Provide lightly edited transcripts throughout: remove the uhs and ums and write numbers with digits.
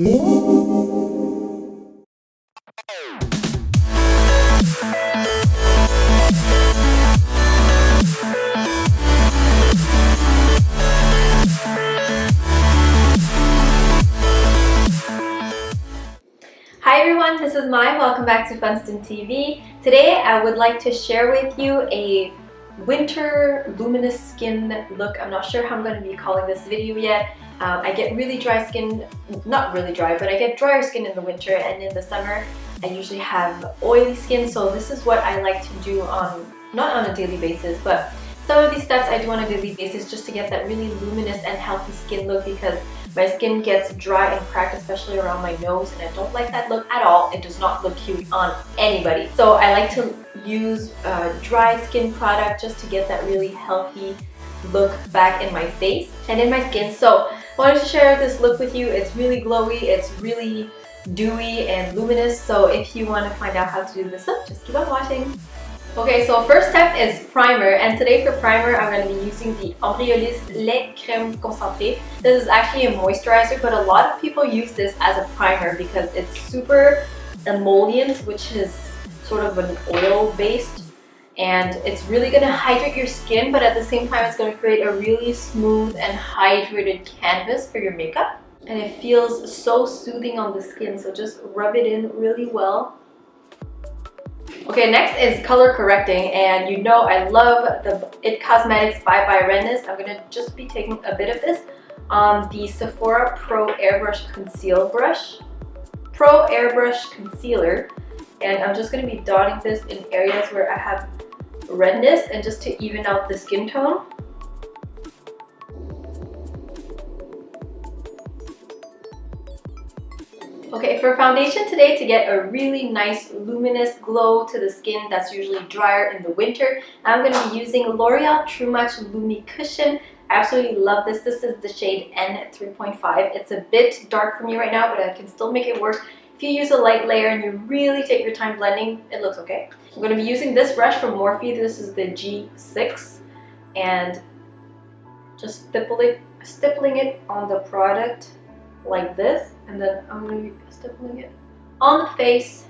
Hi everyone, this is Mai. Welcome back to FUNSTON TV. Today I would like to share with you a winter luminous skin look. I'm not sure how I'm going to be calling this video yet. I get really dry skin, not really dry, but I get drier skin in the winter, and in the summer I usually have oily skin, so this is what I like to do not on a daily basis, but some of these steps I do on a daily basis just to get that really luminous and healthy skin look, because my skin gets dry and cracked, especially around my nose, and I don't like that look at all. It does not look cute on anybody. So I like to use dry skin product just to get that really healthy look back in my face and in my skin. So I wanted to share this look with you. It's really glowy, it's really dewy and luminous. So if you want to find out how to do this look, just keep on watching. Okay, so first step is primer, and today for primer I'm going to be using the Embryolisse Lait Crème Concentré. This is actually a moisturizer, but a lot of people use this as a primer because it's super emollient, which is sort of an oil based, and it's really going to hydrate your skin, but at the same time it's going to create a really smooth and hydrated canvas for your makeup, and it feels so soothing on the skin, so just rub it in really well. Okay, next is color correcting, and you know I love the Cosmetics Bye Bye Redness. I'm going to just be taking a bit of this on the Sephora Pro Airbrush Concealer, and I'm just going to be dotting this in areas where I have redness and just to even out the skin tone. Okay, for foundation today, to get a really nice luminous glow to the skin that's usually drier in the winter, I'm going to be using L'Oreal True Match Lumi Cushion. I absolutely love this. This is the shade N3.5. It's a bit dark for me right now, but I can still make it work. If you use a light layer and you really take your time blending, it looks okay. I'm going to be using this brush from Morphe. This is the G6, and just stippling it on the product like this, and then I'm going to be stippling it on the face.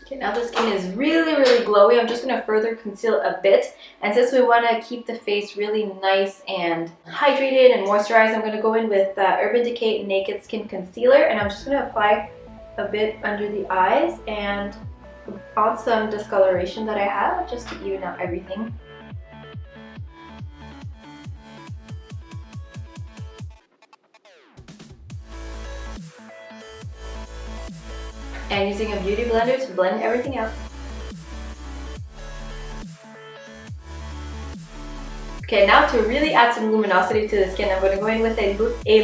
Okay, now the skin is really glowy. I'm just going to further conceal a bit, and since we want to keep the face really nice and hydrated and moisturized, I'm going to go in with Urban Decay Naked Skin Concealer, and I'm just going to apply a bit under the eyes and on some discoloration that I have, just to even out everything. And using a beauty blender to blend everything out. Okay, now to really add some luminosity to the skin, I'm going to go in with a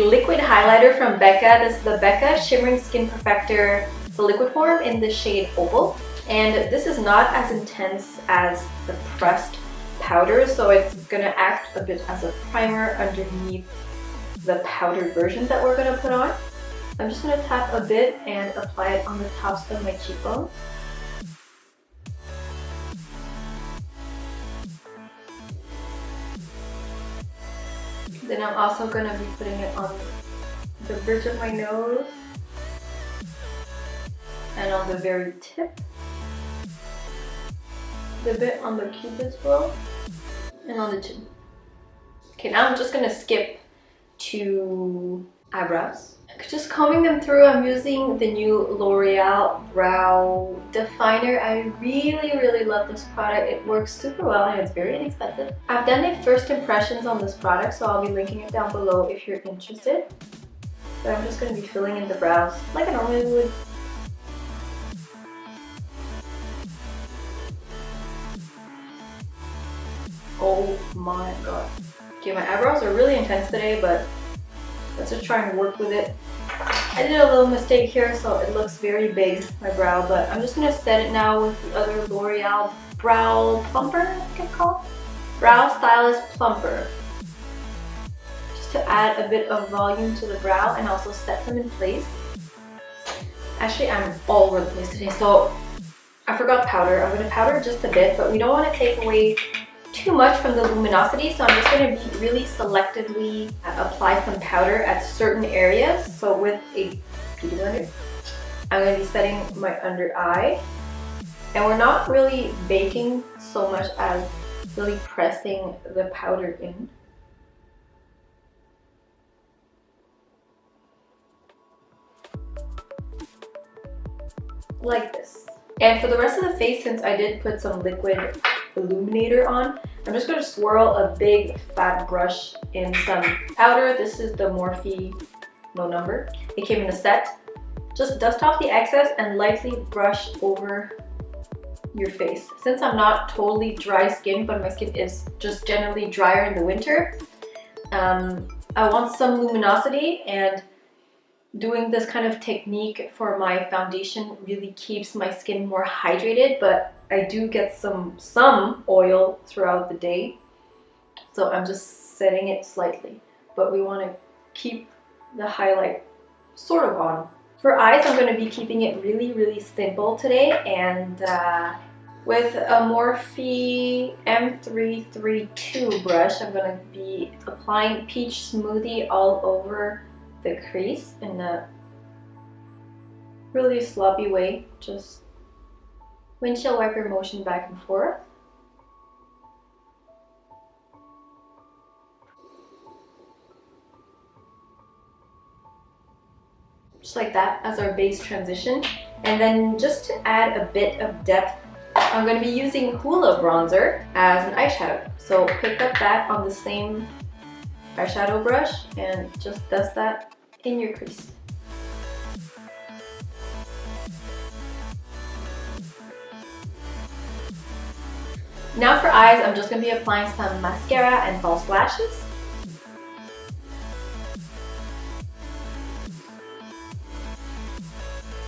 liquid highlighter from Becca. This is the Becca Shimmering Skin Perfector, the liquid form in the shade Opal. And this is not as intense as the pressed powder, so it's going to act a bit as a primer underneath the powdered version that we're going to put on. I'm just going to tap a bit and apply it on the tops of my cheekbones. Then I'm also going to be putting it on the bridge of my nose and on the very tip, the bit on the cupid's bow, and on the chin. Okay, now I'm just going to skip to eyebrows. Just combing them through, I'm using the new L'Oreal Brow Definer. I really love this product. It works super well and it's very inexpensive. I've done a first impressions on this product, so I'll be linking it down below if you're interested. But I'm just going to be filling in the brows like I normally would. Oh my god. Okay, my eyebrows are really intense today, but let's just try and work with it. I did a little mistake here, so it looks very big, my brow, but I'm just going to set it now with the other L'Oreal Brow Plumper, I think it's called. Brow Stylist Plumper. Just to add a bit of volume to the brow and also set them in place. Actually, I'm all over the place today, so I forgot powder. I'm going to powder just a bit, but we don't want to take away too much from the luminosity, so I'm just going to be really selectively apply some powder at certain areas. So with a beauty blender, I'm going to be setting my under eye, and we're not really baking so much as really pressing the powder in. Like this. And for the rest of the face, since I did put some liquid illuminator on, I'm just going to swirl a big fat brush in some powder. This is the Morphe No Number. It came in a set. Just dust off the excess and lightly brush over your face. Since I'm not totally dry skin, but my skin is just generally drier in the winter, I want some luminosity, and doing this kind of technique for my foundation really keeps my skin more hydrated, but I do get some oil throughout the day, so I'm just setting it slightly, but we want to keep the highlight sort of on. For eyes, I'm going to be keeping it really simple today, and with a Morphe M332 brush, I'm going to be applying Peach Smoothie all over the crease in a really sloppy way, just windshield wiper motion back and forth. Just like that as our base transition. And then just to add a bit of depth, I'm going to be using Hoola bronzer as an eyeshadow. So pick up that on the same eyeshadow brush and just dust that in your crease. Now for eyes, I'm just going to be applying some mascara and false lashes.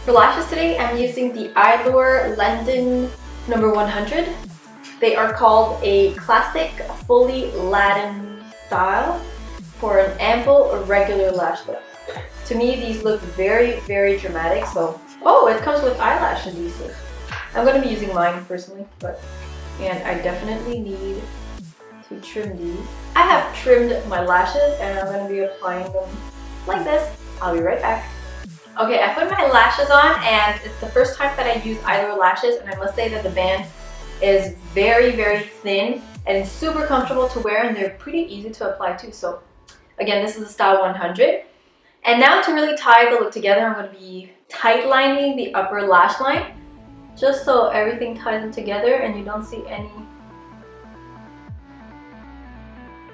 For lashes today, I'm using the Eyelure London number 100. They are called a classic fully Latin style for an ample regular lash look. To me, these look very dramatic. So, oh, it comes with eyelash adhesive. I'm going to be using mine personally, and I definitely need to trim these. I have trimmed my lashes, and I'm going to be applying them like this. I'll be right back. Okay, I put my lashes on, and it's the first time that I use Eyelure lashes, and I must say that the band is very thin and super comfortable to wear, and they're pretty easy to apply too. So again, this is the style 100. And now to really tie the look together, I'm going to be tight lining the upper lash line, just so everything ties in together and you don't see any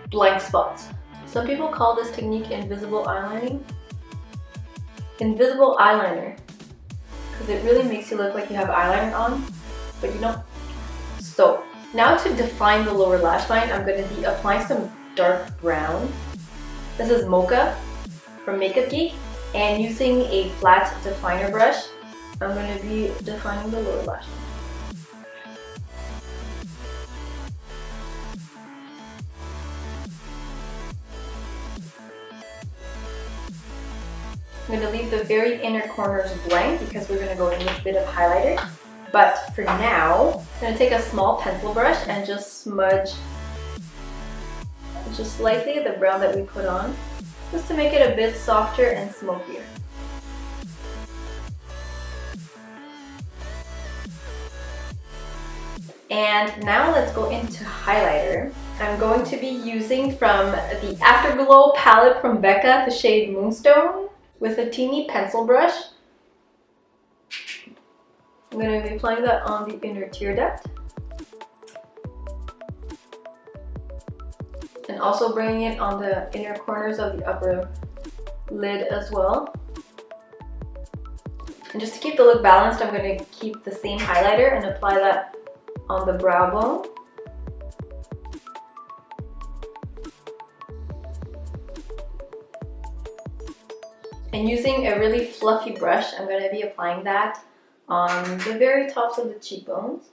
blank spots. Some people call this technique invisible eyelining. Invisible eyeliner, because it really makes you look like you have eyeliner on, but you don't. So now to define the lower lash line, I'm going to be applying some dark brown. This is Mocha from Makeup Geek, and using a flat definer brush, I'm going to be defining the lower lash line. I'm going to leave the very inner corners blank because we're going to go in with a bit of highlighter. But for now, I'm going to take a small pencil brush and just smudge just slightly the brown that we put on, just to make it a bit softer and smokier. And now let's go into highlighter. I'm going to be using from the Afterglow palette from Becca, the shade Moonstone, with a teeny pencil brush. I'm going to be applying that on the inner tear duct. And also bringing it on the inner corners of the upper lid as well. And just to keep the look balanced, I'm going to keep the same highlighter and apply that on the brow bone. And using a really fluffy brush, I'm going to be applying that on the very tops of the cheekbones.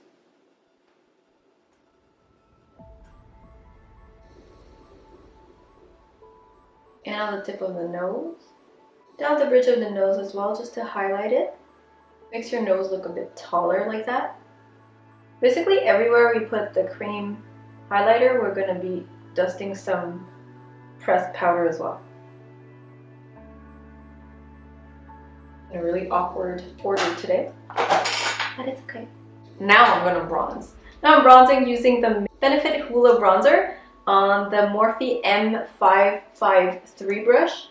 And on the tip of the nose. Down the bridge of the nose as well, just to highlight it. Makes your nose look a bit taller like that. Basically everywhere we put the cream highlighter, we're going to be dusting some pressed powder as well. In a really awkward order today, but it's okay. Now I'm going to bronze. Now I'm bronzing using the Benefit Hoola bronzer on the Morphe M553 brush.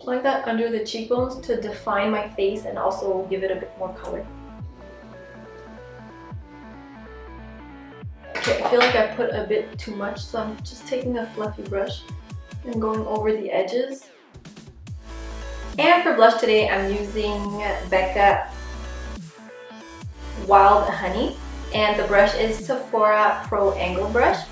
Like that under the cheekbones to define my face and also give it a bit more color. Okay, I feel like I put a bit too much, so I'm just taking a fluffy brush and going over the edges. And for blush today, I'm using Becca Wild Honey, and the brush is Sephora Pro Angle Brush.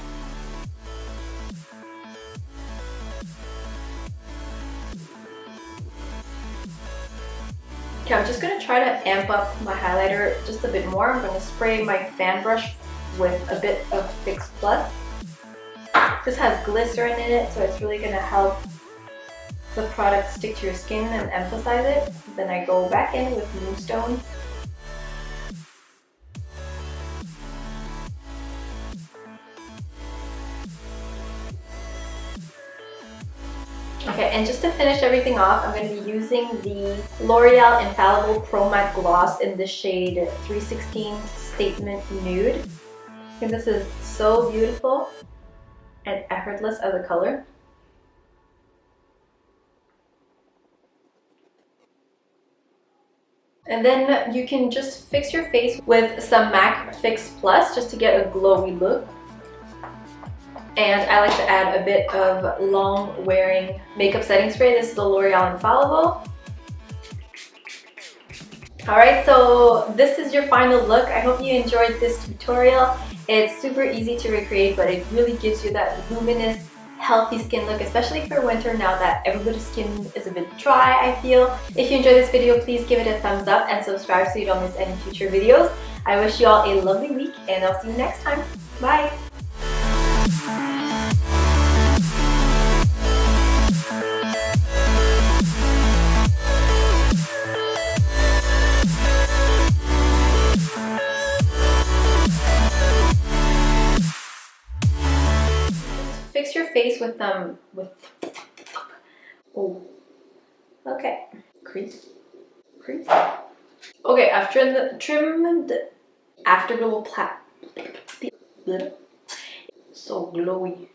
Okay, I'm just going to try to amp up my highlighter just a bit more. I'm going to spray my fan brush with a bit of Fix Plus. This has glycerin in it, so it's really going to help the product stick to your skin and emphasize it. Then I go back in with Moonstone. Okay, and just to finish everything off, I'm going to be using the L'Oreal Infallible Pro Matte Gloss in the shade 316 Statement Nude. I think this is so beautiful and effortless as a color. And then you can just fix your face with some MAC Fix Plus just to get a glowy look. And I like to add a bit of long wearing makeup setting spray. This is the L'Oreal Infallible. Alright, so this is your final look. I hope you enjoyed this tutorial. It's super easy to recreate, but it really gives you that luminous, healthy skin look, especially for winter now that everybody's skin is a bit dry, I feel. If you enjoyed this video, please give it a thumbs up and subscribe so you don't miss any future videos. I wish you all a lovely week and I'll see you next time. Bye! Fix your face with oh, okay, crease. Okay, I've trimmed afterglow plat. So glowy.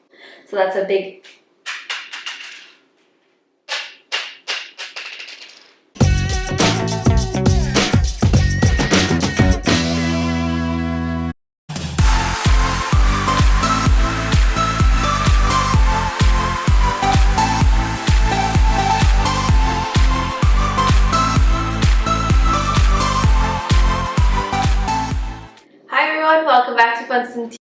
So that's a big. Welcome back to FUNSTON TV.